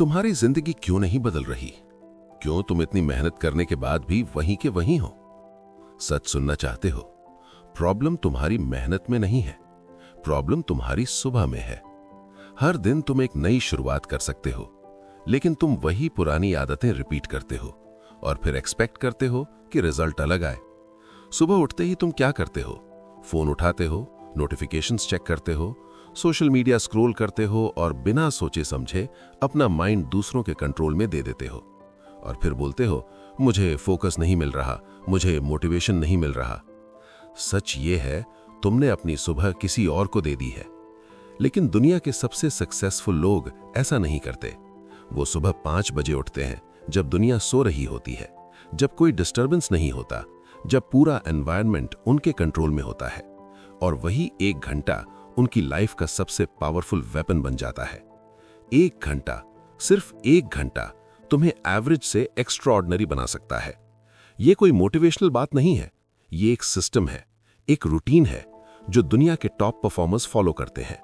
तुम्हारी जिंदगी क्यों नहीं बदल रही? क्यों तुम इतनी मेहनत करने के बाद भी वहीं के वहीं हो? सच सुनना चाहते हो? प्रॉब्लम तुम्हारी मेहनत में नहीं है, प्रॉब्लम तुम्हारी सुबह में है। हर दिन तुम एक नई शुरुआत कर सकते हो, लेकिन तुम वही पुरानी आदतें रिपीट करते हो और फिर एक्सपेक्ट करते हो कि रिजल्ट अलग आए। सुबह उठते ही तुम क्या करते हो? फोन उठाते हो, नोटिफिकेशंस चेक करते हो, सोशल मीडिया स्क्रॉल करते हो और बिना सोचे समझे अपना माइंड दूसरों के कंट्रोल में दे देते हो। और फिर बोलते हो, मुझे फोकस नहीं मिल रहा, मुझे मोटिवेशन नहीं मिल रहा। सच ये है, तुमने अपनी सुबह किसी और को दे दी है। लेकिन दुनिया के सबसे सक्सेसफुल लोग ऐसा नहीं करते। वो सुबह 5 बजे उठते हैं, जब दुनिया सो रही होती है, जब कोई डिस्टर्बेंस नहीं होता, जब पूरा एनवायरनमेंट उनके कंट्रोल में होता है। और वही 1 घंटा उनकी लाइफ का सबसे पावरफुल वेपन बन जाता है। 1 घंटा, सिर्फ 1 घंटा तुम्हें एवरेज से एक्स्ट्राऑर्डिनरी बना सकता है। ये कोई मोटिवेशनल बात नहीं है, ये एक सिस्टम है, एक रूटीन है जो दुनिया के टॉप परफॉर्मर्स फॉलो करते हैं।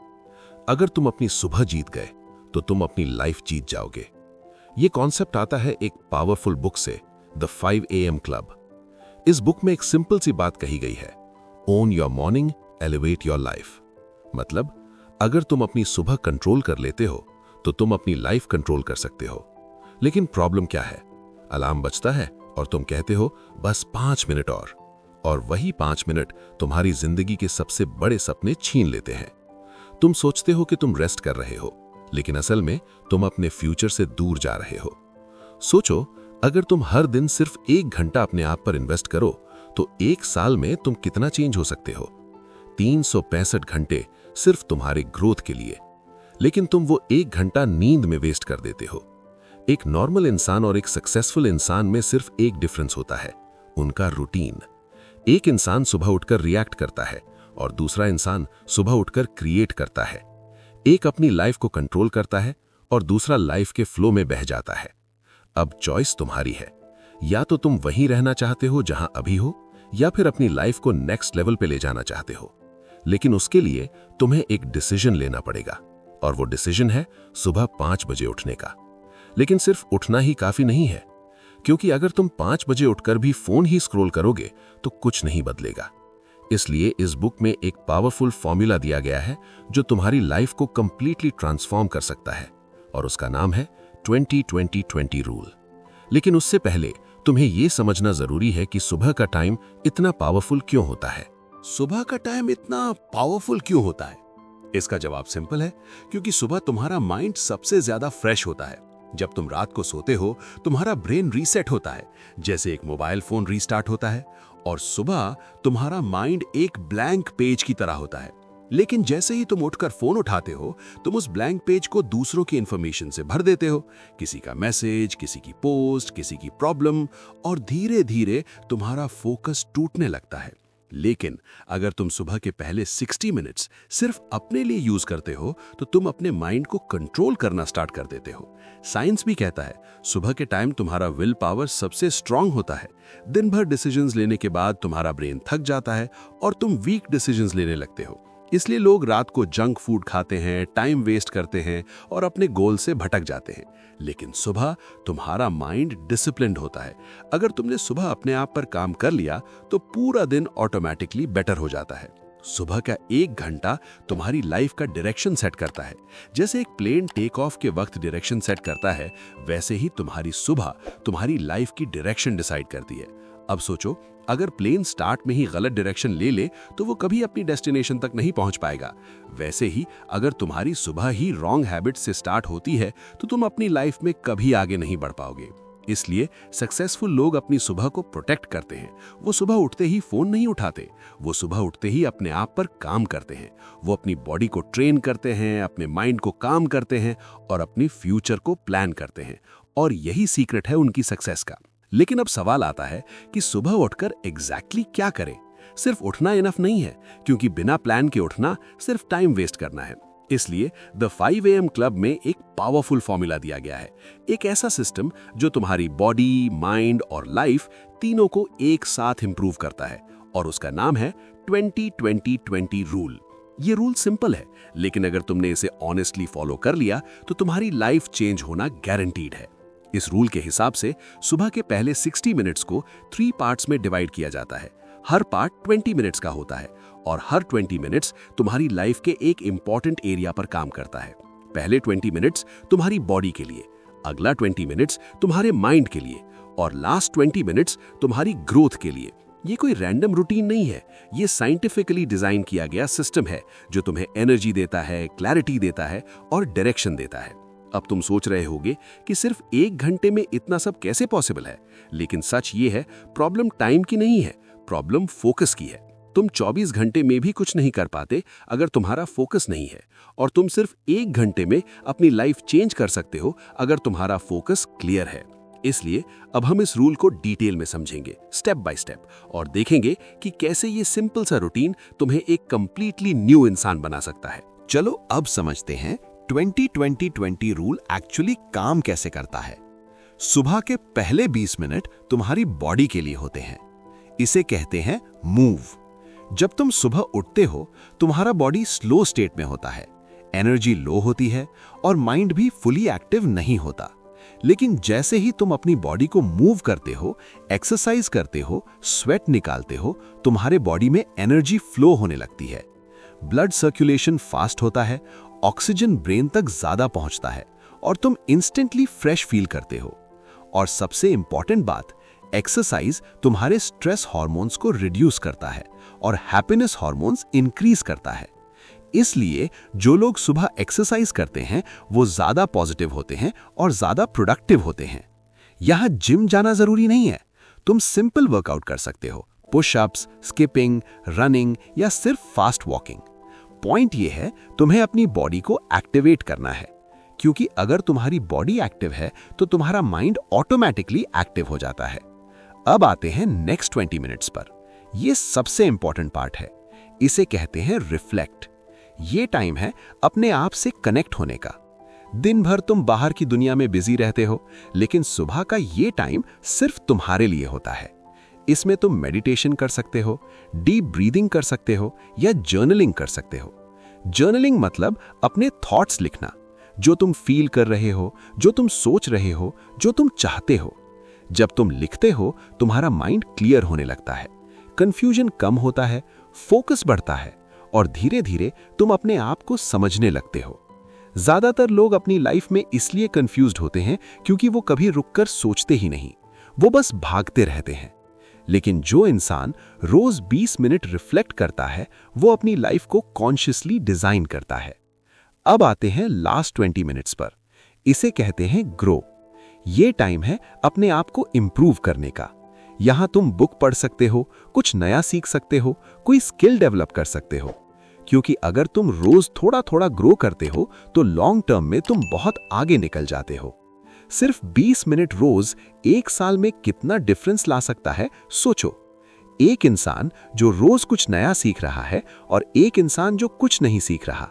अगर तुम अपनी सुबह जीत गए तो तुम अपनी लाइफ जीत जाओगे। ये कॉन्सेप्ट आता है एक पावरफुल बुक से, द 5 AM क्लब। इस बुक में एक सिंपल सी बात कही गई है, own your morning, elevate your life. मतलब अगर तुम अपनी सुबह कंट्रोल कर लेते हो तो तुम अपनी लाइफ कंट्रोल कर सकते हो। लेकिन प्रॉब्लम क्या है? अलार्म बजता है और तुम कहते हो बस 5 मिनट और वही 5 मिनट तुम्हारी जिंदगी के सबसे बड़े सपने छीन लेते हैं। तुम सोचते हो कि तुम रेस्ट कर रहे हो, लेकिन असल में तुम अपने फ्यूचर से दूर जा रहे हो। सोचो, अगर तुम हर दिन सिर्फ 1 घंटा अपने आप पर इन्वेस्ट करो तो 1 साल में तुम कितना चेंज हो सकते हो? 365 घंटे सिर्फ तुम्हारे ग्रोथ के लिए। लेकिन तुम वो 1 घंटा नींद में वेस्ट कर देते हो। एक नॉर्मल इंसान और एक सक्सेसफुल इंसान में सिर्फ एक डिफरेंस होता है, उनका रूटीन। एक इंसान सुबह उठकर रिएक्ट करता है और दूसरा इंसान सुबह उठकर क्रिएट करता है। एक अपनी लाइफ को कंट्रोल करता है और दूसरा लाइफ के फ्लो में बह जाता है। अब चॉइस तुम्हारी है, या तो तुम वहीं रहना चाहते हो जहां अभी हो, या फिर अपनी लाइफ को नेक्स्ट लेवल पे ले जाना चाहते हो। लेकिन उसके लिए तुम्हें एक डिसीजन लेना पड़ेगा, और वो डिसीजन है सुबह 5 बजे उठने का। लेकिन सिर्फ उठना ही काफी नहीं है, क्योंकि अगर तुम 5 बजे उठकर भी फोन ही स्क्रॉल करोगे तो कुछ नहीं बदलेगा। इसलिए इस बुक में एक पावरफुल फॉर्मूला दिया गया है जो तुम्हारी लाइफ को कंप्लीटली ट्रांसफॉर्म कर सकता है, और उसका नाम है 20-20-20 रूल। लेकिन उससे पहले तुम्हें यह समझना जरूरी है कि सुबह का टाइम इतना पावरफुल क्यों होता है। सुबह का टाइम इतना पावरफुल क्यों होता है? इसका जवाब सिंपल है, क्योंकि सुबह तुम्हारा माइंड सबसे ज्यादा फ्रेश होता है। जब तुम रात को सोते हो, तुम्हारा ब्रेन रीसेट होता है, जैसे एक मोबाइल फोन रीस्टार्ट होता है, और सुबह तुम्हारा माइंड एक ब्लैंक पेज की तरह होता है। लेकिन जैसे ही तुम उठकर फोन उठाते हो, तुम उस ब्लैंक पेज को दूसरों की इंफॉर्मेशन से भर देते हो, किसी का मैसेज, किसी की पोस्ट, किसी की प्रॉब्लम, और धीरे धीरे तुम्हारा फोकस टूटने लगता है। लेकिन अगर तुम सुबह के पहले 60 मिनट्स सिर्फ अपने लिए यूज करते हो तो तुम अपने माइंड को कंट्रोल करना स्टार्ट कर देते हो। साइंस भी कहता है, सुबह के टाइम तुम्हारा विल पावर सबसे स्ट्रांग होता है। दिन भर डिसीजंस लेने के बाद तुम्हारा ब्रेन थक जाता है और तुम वीक डिसीजंस लेने लगते हो। इसलिए लोग रात को जंक फूड खाते हैं, टाइम वेस्ट करते हैं और अपने गोल से भटक जाते हैं। लेकिन सुबह तुम्हारा माइंड डिसिप्लिन्ड होता है। अगर तुमने सुबह अपने आप पर काम कर लिया तो पूरा दिन ऑटोमेटिकली बेटर हो जाता है। सुबह का 1 घंटा तुम्हारी लाइफ का डायरेक्शन सेट करता है। जैसे एक प्लेन टेक ऑफ के वक्त डायरेक्शन सेट करता है, वैसे ही तुम्हारी सुबह तुम्हारी लाइफ की डायरेक्शन डिसाइड करती है। अब सोचो, अगर प्लेन स्टार्ट में ही गलत डायरेक्शन ले ले तो वो कभी अपनी डेस्टिनेशन तक नहीं पहुंच पाएगा। वैसे ही अगर तुम्हारी सुबह ही रॉन्ग हैबिट से स्टार्ट होती है तो तुम अपनी लाइफ में कभी आगे नहीं बढ़ पाओगे। इसलिए सक्सेसफुल लोग अपनी सुबह को प्रोटेक्ट करते हैं। वो सुबह उठते ही फोन नहीं उठाते, वो सुबह उठते ही अपने आप पर काम करते हैं। वो अपनी बॉडी को ट्रेन करते हैं, अपने माइंड को काम करते हैं और अपनी फ्यूचर को प्लान करते हैं। और यही सीक्रेट है उनकी सक्सेस का। लेकिन अब सवाल आता है कि सुबह उठकर एग्जैक्टली क्या करें? सिर्फ उठना इनफ नहीं है, क्योंकि बिना प्लान के उठना सिर्फ टाइम वेस्ट करना है। इसलिए द 5 AM क्लब में एक पावरफुल फॉर्मूला दिया गया है, एक ऐसा सिस्टम जो तुम्हारी बॉडी, माइंड और लाइफ तीनों को एक साथ इंप्रूव करता है, और उसका नाम है 20-20-20 रूल। ये रूल सिंपल है, लेकिन अगर तुमने इसे ऑनेस्टली फॉलो कर लिया तो तुम्हारी लाइफ चेंज होना गारंटीड है। इस रूल के हिसाब से सुबह के पहले 60 मिनट्स को 3 पार्ट्स में डिवाइड किया जाता है। हर पार्ट 20 मिनट्स का होता है और हर 20 मिनट्स तुम्हारी लाइफ के एक इंपॉर्टेंट एरिया पर काम करता है। पहले 20 मिनट्स तुम्हारी बॉडी के लिए, अगला 20 मिनट्स तुम्हारे माइंड के लिए और लास्ट 20 मिनट्स तुम्हारी ग्रोथ के लिए। ये कोई रैंडम रूटीन नहीं है, ये साइंटिफिकली डिजाइन किया गया सिस्टम है जो तुम्हें एनर्जी देता है, क्लैरिटी देता है और डायरेक्शन देता है। अब तुम सोच रहे होगे कि सिर्फ 1 घंटे में इतना सब कैसे पॉसिबल है, लेकिन सच ये है, प्रॉब्लम टाइम की नहीं है, प्रॉब्लम फोकस की है। तुम 24 घंटे में भी कुछ नहीं कर पाते अगर तुम्हारा फोकस नहीं है, और तुम सिर्फ 1 घंटे में अपनी लाइफ चेंज कर सकते हो अगर तुम्हारा फोकस क्लियर है। इसलिए अब हम इस रूल को डिटेल में समझेंगे, स्टेप बाय स्टेप, और देखेंगे कि कैसे ये सिंपल सा रूटीन तुम्हें एक कंप्लीटली न्यू इंसान बना सकता है। चलो अब समझते हैं 20-20-20 रूल एक्चुअली काम कैसे करता है। सुबह के पहले 20 मिनट तुम्हारी बॉडी के लिए होते हैं। इसे कहते हैं मूव। जब तुम सुबह उठते हो तुम्हारा बॉडी स्लो स्टेट में होता है, एनर्जी लो होती है और माइंड भी फुली एक्टिव नहीं होता। लेकिन जैसे ही तुम अपनी बॉडी को मूव करते हो, एक्सरसाइज करते हो, स्वेट निकालते हो, तुम्हारे बॉडी में एनर्जी फ्लो होने लगती है। ब्लड सर्कुलेशन फास्ट होता है, ऑक्सीजन ब्रेन तक ज्यादा पहुंचता है और तुम इंस्टेंटली फ्रेश फील करते हो। और सबसे इंपॉर्टेंट बात, एक्सरसाइज तुम्हारे स्ट्रेस हार्मोन्स को रिड्यूस करता है और हैप्पीनेस हार्मोन्स इंक्रीज करता है। इसलिए जो लोग सुबह एक्सरसाइज करते हैं वो ज्यादा पॉजिटिव होते हैं और ज्यादा प्रोडक्टिव होते हैं। यहां जिम जाना जरूरी नहीं है, तुम सिंपल वर्कआउट कर सकते हो, पुशअप्स, स्किपिंग, रनिंग या सिर्फ फास्ट वॉकिंग। पॉइंट ये है, तुम्हें अपनी बॉडी को एक्टिवेट करना है, क्योंकि अगर तुम्हारी बॉडी एक्टिव है तो तुम्हारा माइंड ऑटोमेटिकली एक्टिव हो जाता है। अब आते हैं नेक्स्ट 20 मिनट्स पर। यह सबसे इंपॉर्टेंट पार्ट है, इसे कहते हैं रिफ्लेक्ट। ये टाइम है अपने आप से कनेक्ट होने का। दिन भर तुम बाहर की दुनिया में बिजी रहते हो, लेकिन सुबह का ये टाइम सिर्फ तुम्हारे लिए होता है। इसमें तुम मेडिटेशन कर सकते हो, डीप ब्रीदिंग कर सकते हो या जर्नलिंग कर सकते हो। जर्नलिंग मतलब अपने थॉट्स लिखना, जो तुम फील कर रहे हो, जो तुम सोच रहे हो, जो तुम चाहते हो। जब तुम लिखते हो तुम्हारा माइंड क्लियर होने लगता है, कंफ्यूजन कम होता है, फोकस बढ़ता है और धीरे धीरे तुम अपने आप को समझने लगते हो। ज्यादातर लोग अपनी लाइफ में इसलिए कंफ्यूज्ड होते हैं क्योंकि वो कभी रुककर सोचते ही नहीं, वो बस भागते रहते हैं। लेकिन जो इंसान रोज 20 मिनट रिफ्लेक्ट करता है वो अपनी लाइफ को कॉन्शियसली डिजाइन करता है। अब आते हैं लास्ट 20 मिनट्स पर। इसे कहते हैं ग्रो। ये टाइम है अपने आप को इंप्रूव करने का। यहां तुम बुक पढ़ सकते हो, कुछ नया सीख सकते हो, कोई स्किल डेवलप कर सकते हो। क्योंकि अगर तुम रोज थोड़ा थोड़ा ग्रो करते हो तो लॉन्ग टर्म में तुम बहुत आगे निकल जाते हो। सिर्फ 20 मिनट रोज 1 साल में कितना डिफरेंस ला सकता है सोचो। एक इंसान जो रोज कुछ नया सीख रहा है और एक इंसान जो कुछ नहीं सीख रहा,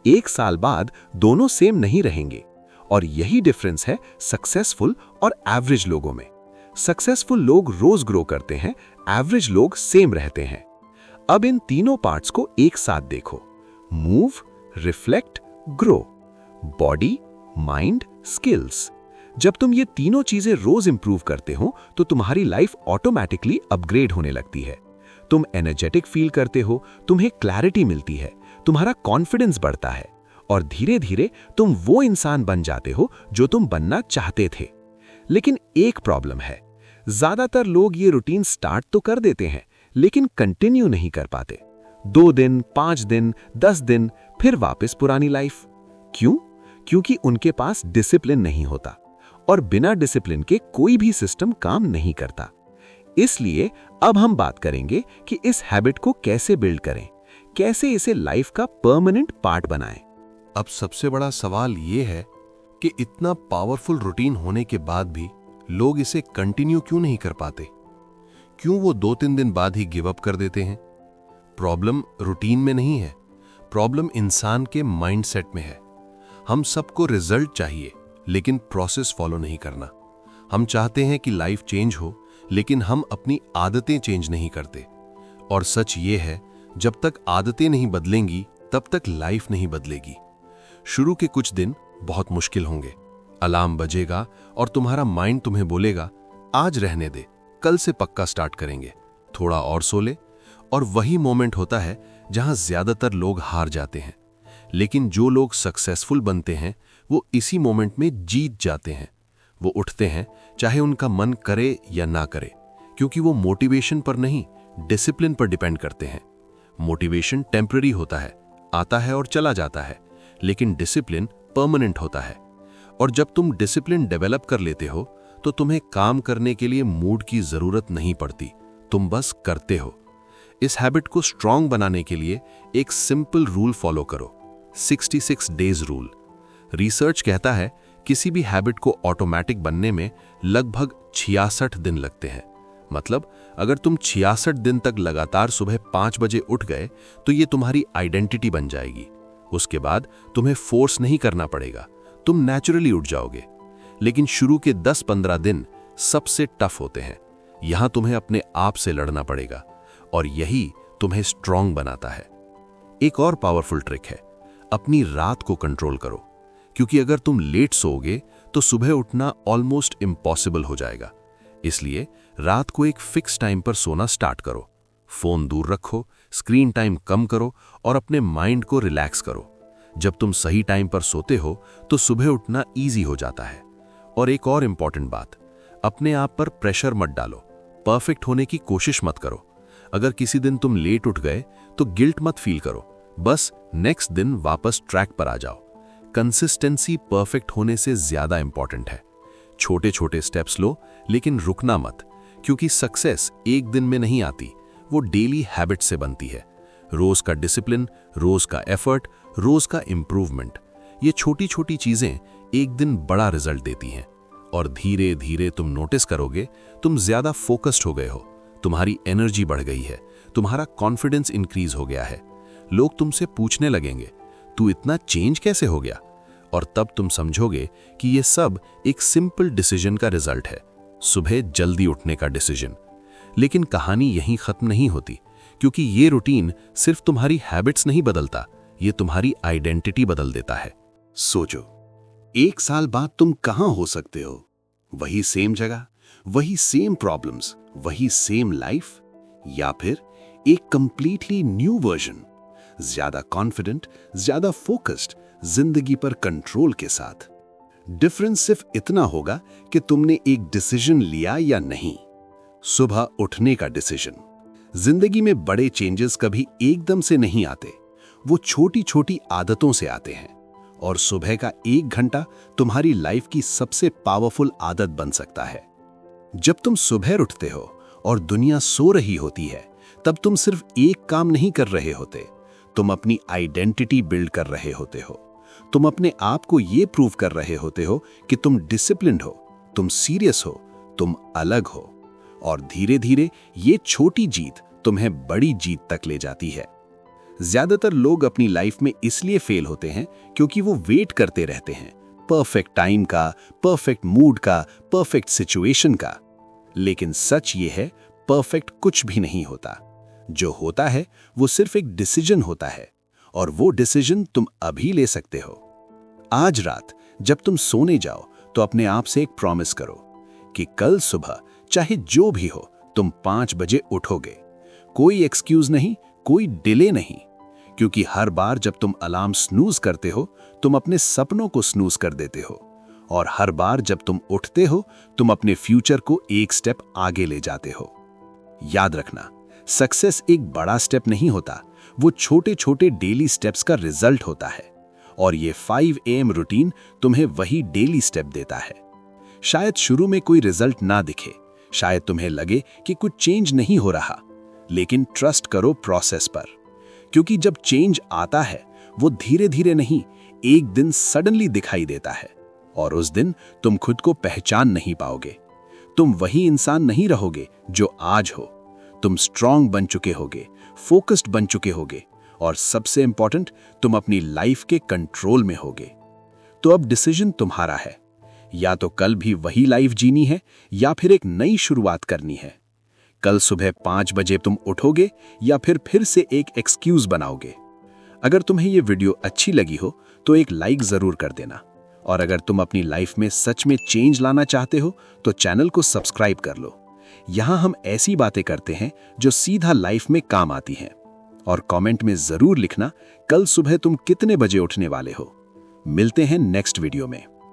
1 साल बाद दोनों सेम नहीं रहेंगे। और यही डिफरेंस है सक्सेसफुल और एवरेज लोगों में। सक्सेसफुल लोग रोज ग्रो करते हैं, एवरेज लोग सेम रहते हैं। अब इन तीनों पार्ट्स को एक साथ देखो, move, reflect, grow, body, mind, skills. जब तुम ये तीनों चीजें रोज इंप्रूव करते हो तो तुम्हारी लाइफ ऑटोमेटिकली अपग्रेड होने लगती है। तुम एनर्जेटिक फील करते हो, तुम्हें क्लैरिटी मिलती है, तुम्हारा कॉन्फिडेंस बढ़ता है और धीरे धीरे तुम वो इंसान बन जाते हो जो तुम बनना चाहते थे। लेकिन एक प्रॉब्लम है, ज्यादातर लोग ये रूटीन स्टार्ट तो कर देते हैं लेकिन कंटिन्यू नहीं कर पाते। 2 दिन, 5 दिन, 10 दिन, फिर वापस पुरानी लाइफ। क्यों? क्योंकि उनके पास डिसिप्लिन नहीं होता और बिना डिसिप्लिन के कोई भी सिस्टम काम नहीं करता। इसलिए अब हम बात करेंगे कि इस हैबिट को कैसे बिल्ड करें, कैसे इसे लाइफ का परमानेंट पार्ट बनाएं। अब सबसे बड़ा सवाल ये है कि इतना पावरफुल रूटीन होने के बाद भी लोग इसे कंटिन्यू क्यों नहीं कर पाते? क्यों वो 2-3 दिन बाद ही गिव अप कर देते हैं? प्रॉब्लम रूटीन में नहीं है, प्रॉब्लम इंसान के माइंडसेट में है। हम सबको रिजल्ट चाहिए लेकिन प्रोसेस फॉलो नहीं करना। हम चाहते हैं कि लाइफ चेंज हो लेकिन हम अपनी आदतें चेंज नहीं करते। और सच ये है, जब तक आदतें नहीं बदलेंगी तब तक लाइफ नहीं बदलेगी। शुरू के कुछ दिन बहुत मुश्किल होंगे। अलार्म बजेगा और तुम्हारा माइंड तुम्हें बोलेगा, आज रहने दे, कल से पक्का स्टार्ट करेंगे, थोड़ा और सो ले। और वही मोमेंट होता है जहां ज्यादातर लोग हार जाते हैं। लेकिन जो लोग सक्सेसफुल बनते हैं वो इसी मोमेंट में जीत जाते हैं। वो उठते हैं चाहे उनका मन करे या ना करे, क्योंकि वो मोटिवेशन पर नहीं, डिसिप्लिन पर डिपेंड करते हैं। मोटिवेशन टेम्पररी होता है, आता है और चला जाता है, लेकिन डिसिप्लिन परमानेंट होता है। और जब तुम डिसिप्लिन डेवलप कर लेते हो तो तुम्हें काम करने के लिए मूड की जरूरत नहीं पड़ती, तुम बस करते हो। इस हैबिट को स्ट्रांग बनाने के लिए एक सिंपल रूल फॉलो करो, 66 डेज रूल। रिसर्च कहता है किसी भी हैबिट को ऑटोमेटिक बनने में लगभग 66 दिन लगते हैं। मतलब अगर तुम 66 दिन तक लगातार सुबह 5 बजे उठ गए तो ये तुम्हारी आइडेंटिटी बन जाएगी। उसके बाद तुम्हें फोर्स नहीं करना पड़ेगा, तुम नेचुरली उठ जाओगे। लेकिन शुरू के 10-15 दिन सबसे टफ होते हैं। यहां तुम्हें अपने आप से लड़ना पड़ेगा और यही तुम्हें स्ट्रांग बनाता है। एक और पावरफुल ट्रिक है, अपनी रात को कंट्रोल करो, क्योंकि अगर तुम लेट सोओगे तो सुबह उठना ऑलमोस्ट इम्पॉसिबल हो जाएगा। इसलिए रात को एक फिक्स टाइम पर सोना स्टार्ट करो। फोन दूर रखो, स्क्रीन टाइम कम करो और अपने माइंड को रिलैक्स करो। जब तुम सही टाइम पर सोते हो तो सुबह उठना इजी हो जाता है। और एक और इंपॉर्टेंट बात, अपने आप पर प्रेशर मत डालो, परफेक्ट होने की कोशिश मत करो। अगर किसी दिन तुम लेट उठ गए तो गिल्ट मत फील करो, बस नेक्स्ट दिन वापस ट्रैक पर आ जाओ। कंसिस्टेंसी परफेक्ट होने से ज्यादा इंपॉर्टेंट है। छोटे छोटे स्टेप्स लो, लेकिन रुकना मत, क्योंकि सक्सेस एक दिन में नहीं आती, वो डेली हैबिट से बनती है। रोज का डिसिप्लिन, रोज का एफर्ट, रोज का इंप्रूवमेंट, ये छोटी छोटी चीजें एक दिन बड़ा रिजल्ट देती हैं। और धीरे धीरे तुम नोटिस करोगे तुम ज्यादा फोकस्ड हो गए हो, तुम्हारी एनर्जी बढ़ गई है, तुम्हारा कॉन्फिडेंस इंक्रीज हो गया है। लोग तुमसे पूछने लगेंगे, तू इतना चेंज कैसे हो गया? और तब तुम समझोगे कि ये सब एक सिंपल डिसीजन का रिजल्ट है, सुबह जल्दी उठने का डिसीजन। लेकिन कहानी यहीं खत्म नहीं होती, क्योंकि ये रूटीन सिर्फ तुम्हारी हैबिट्स नहीं बदलता, ये तुम्हारी आइडेंटिटी बदल देता है। सोचो, 1 साल बाद तुम कहां हो सकते हो? वही सेम जगह, वही सेम प्रॉब्लम्स, वही सेम लाइफ, या फिर एक कंप्लीटली न्यू वर्जन, ज्यादा कॉन्फिडेंट, ज्यादा फोकस्ड, जिंदगी पर कंट्रोल के साथ। डिफरेंस सिर्फ इतना होगा कि तुमने एक डिसीजन लिया या नहीं। सुबह उठने का डिसीजन। जिंदगी में बड़े चेंजेस कभी एकदम से नहीं आते, वो छोटी छोटी आदतों से आते हैं। और सुबह का 1 घंटा तुम्हारी लाइफ की सबसे पावरफुल आदत बन सकता है। जब तुम सुबह उठते हो और दुनिया सो रही होती है, तब तुम सिर्फ एक काम नहीं कर रहे होते, तुम अपनी आइडेंटिटी बिल्ड कर रहे होते हो। तुम अपने आप को ये प्रूव कर रहे होते हो कि तुम डिसिप्लिन्ड हो, तुम सीरियस हो, तुम अलग हो। और धीरे धीरे ये छोटी जीत तुम्हें बड़ी जीत तक ले जाती है। ज्यादातर लोग अपनी लाइफ में इसलिए फेल होते हैं क्योंकि वो वेट करते रहते हैं, परफेक्ट टाइम का, परफेक्ट मूड का, परफेक्ट सिचुएशन का। लेकिन सच ये है, परफेक्ट कुछ भी नहीं होता। जो होता है वो सिर्फ एक डिसीजन होता है, और वो डिसीजन तुम अभी ले सकते हो। आज रात जब तुम सोने जाओ तो अपने आप से एक प्रॉमिस करो कि कल सुबह चाहे जो भी हो तुम 5 बजे उठोगे। कोई एक्सक्यूज नहीं, कोई डिले नहीं, क्योंकि हर बार जब तुम अलार्म स्नूज करते हो तुम अपने सपनों को स्नूज कर देते हो, और हर बार जब तुम उठते हो तुम अपने फ्यूचर को एक स्टेप आगे ले जाते हो। याद रखना, सक्सेस एक बड़ा स्टेप नहीं होता, वो छोटे छोटे डेली स्टेप्स का रिजल्ट होता है। और ये 5 AM रूटीन तुम्हें वही डेली स्टेप देता है। शायद शुरू में कोई रिजल्ट ना दिखे, शायद तुम्हें लगे कि कुछ चेंज नहीं हो रहा, लेकिन ट्रस्ट करो प्रोसेस पर, क्योंकि जब चेंज आता है वो धीरे धीरे नहीं, एक दिन सडनली दिखाई देता है। और उस दिन तुम खुद को पहचान नहीं पाओगे। तुम वही इंसान नहीं रहोगे जो आज हो, तुम स्ट्रांग बन चुके होगे, फोकस्ड बन चुके होगे, और सबसे इंपॉर्टेंट, तुम अपनी लाइफ के कंट्रोल में होगे। तो अब डिसीजन तुम्हारा है, या तो कल भी वही लाइफ जीनी है या फिर एक नई शुरुआत करनी है। कल सुबह 5 बजे तुम उठोगे या फिर से एक एक्सक्यूज बनाओगे। अगर तुम्हें ये वीडियो अच्छी लगी हो तो एक लाइक जरूर कर देना, और अगर तुम अपनी लाइफ में सच में चेंज लाना चाहते हो तो चैनल को सब्सक्राइब कर लो। यहाँ हम ऐसी बातें करते हैं जो सीधा लाइफ में काम आती हैं। और कमेंट में जरूर लिखना कल सुबह तुम कितने बजे उठने वाले हो। मिलते हैं नेक्स्ट वीडियो में।